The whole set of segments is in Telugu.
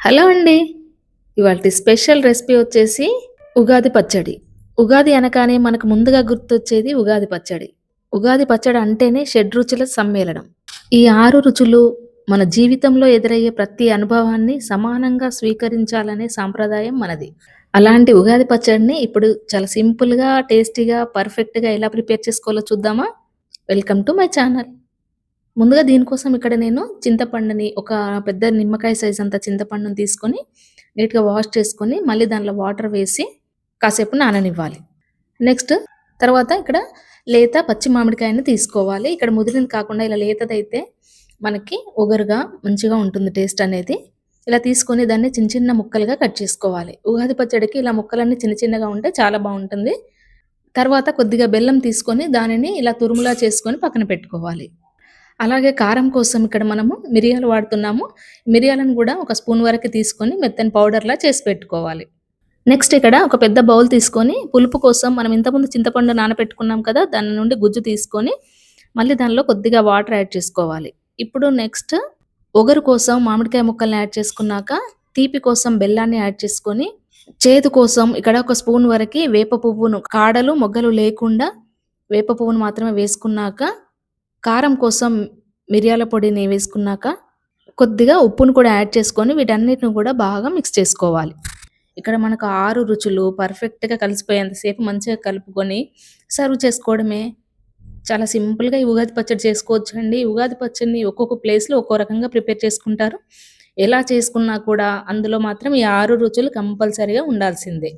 హలో అండి. ఇవాల్టి స్పెషల్ రెసిపీ వచ్చేసి ఉగాది పచ్చడి. ఉగాది అనగానే మనకు ముందుగా గుర్తొచ్చేది ఉగాది పచ్చడి. ఉగాది పచ్చడి అంటేనే షడ్‌రుచుల సమ్మేళనం. ఈ 6 రుచులు మన జీవితంలో ఎదురయ్యే ప్రతి అనుభవాన్ని సమానంగా స్వీకరించాలనే సాంప్రదాయం మనది. అలాంటి ఉగాది పచ్చడిని ఇప్పుడు చాలా సింపుల్‌గా, టేస్టీగా, పర్ఫెక్ట్‌గా ఎలా ప్రిపేర్ చేసుకోవాలో చూద్దామా? Welcome to my channel. ముందుగా దీనికోసం ఇక్కడ నేను చింతపండుని ఒక పెద్ద నిమ్మకాయ సైజ్ అంత చింతపండుని తీసుకొని నీట్‌గా వాష్ చేసుకొని, మళ్ళీ దాంట్లో వాటర్ వేసి కాసేపు నాననివ్వాలి. నెక్స్ట్ తర్వాత ఇక్కడ లేత పచ్చి మామిడికాయని తీసుకోవాలి. ఇక్కడ ముదిరింది కాకుండా ఇలా లేతదైతే మనకి ఒగరుగా మంచిగా ఉంటుంది టేస్ట్ అనేది. ఇలా తీసుకొని దాన్ని చిన్న చిన్న ముక్కలుగా కట్ చేసుకోవాలి. ఉగాది పచ్చడికి ఇలా ముక్కలన్నీ చిన్న చిన్నగా ఉంటే చాలా బావుంటుంది. తర్వాత కొద్దిగా బెల్లం తీసుకొని దానిని ఇలా తురుములా చేసుకొని పక్కన పెట్టుకోవాలి. అలాగే కారం కోసం ఇక్కడ మనము మిరియాలు వాడుతున్నాము. మిరియాలను గూడా ఒక స్పూన్ వరకు తీసుకొని మెత్తని పౌడర్‌లా చేసి పెట్టుకోవాలి. నెక్స్ట్ ఇక్కడ ఒక పెద్ద బౌల్ తీసుకొని పులుపు కోసం మనం ఇంతకుముందు చింతపండు నానబెట్టుకున్నాం కదా! దాని నుండి గుజ్జు తీసుకొని మళ్ళీ దానిలో కొద్దిగా వాటర్ యాడ్ చేసుకోవాలి. ఇప్పుడు నెక్స్ట్ ఒగరు కోసం మామిడికాయ ముక్కల్ని యాడ్ చేసుకున్నాక, తీపి కోసం బెల్లాన్ని యాడ్ చేసుకొని, చేదు కోసం ఇక్కడ ఒక స్పూన్ వరకి వేప పువ్వును కాడలు, మొగ్గలు లేకుండా వేప పువ్వును మాత్రమే వేసుకున్నాక, కారం కోసం మిరియాల పొడిని వేసుకున్నాక, కొద్దిగా ఉప్పును కూడా యాడ్ చేసుకొని వీటన్నిటిని కూడా బాగా మిక్స్ చేసుకోవాలి. ఇక్కడ మనకు 6 రుచులు పర్ఫెక్ట్‌గా కలిసిపోయేంత సేపు మంచిగా కలుపుకొని సర్వ్ చేసుకోవడమే. చాలా సింపుల్‌గా ఈ ఉగాది పచ్చడి చేసుకోవచ్చండి. ఉగాది పచ్చడిని ఒక్కొక్క ప్లేస్‌లో ఒక్కో రకంగా ప్రిపేర్ చేసుకుంటారు. ఎలా చేసుకున్నా కూడా అందులో మాత్రం ఈ 6 రుచులు కంపల్సరీగా ఉండాల్సిందే.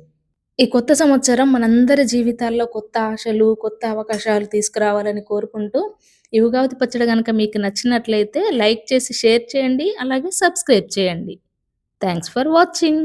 ఈ కొత్త సంవత్సరం మనందరి జీవితాల్లో కొత్త ఆశలు, కొత్త అవకాశాలు తీసుకురావాలని కోరుకుంటూ, ఈ ఉగాది పచ్చడి గనక మీకు నచ్చినట్లయితే లైక్ చేసి షేర్ చేయండి. అలాగే సబ్స్క్రైబ్ చేయండి. Thanks for watching.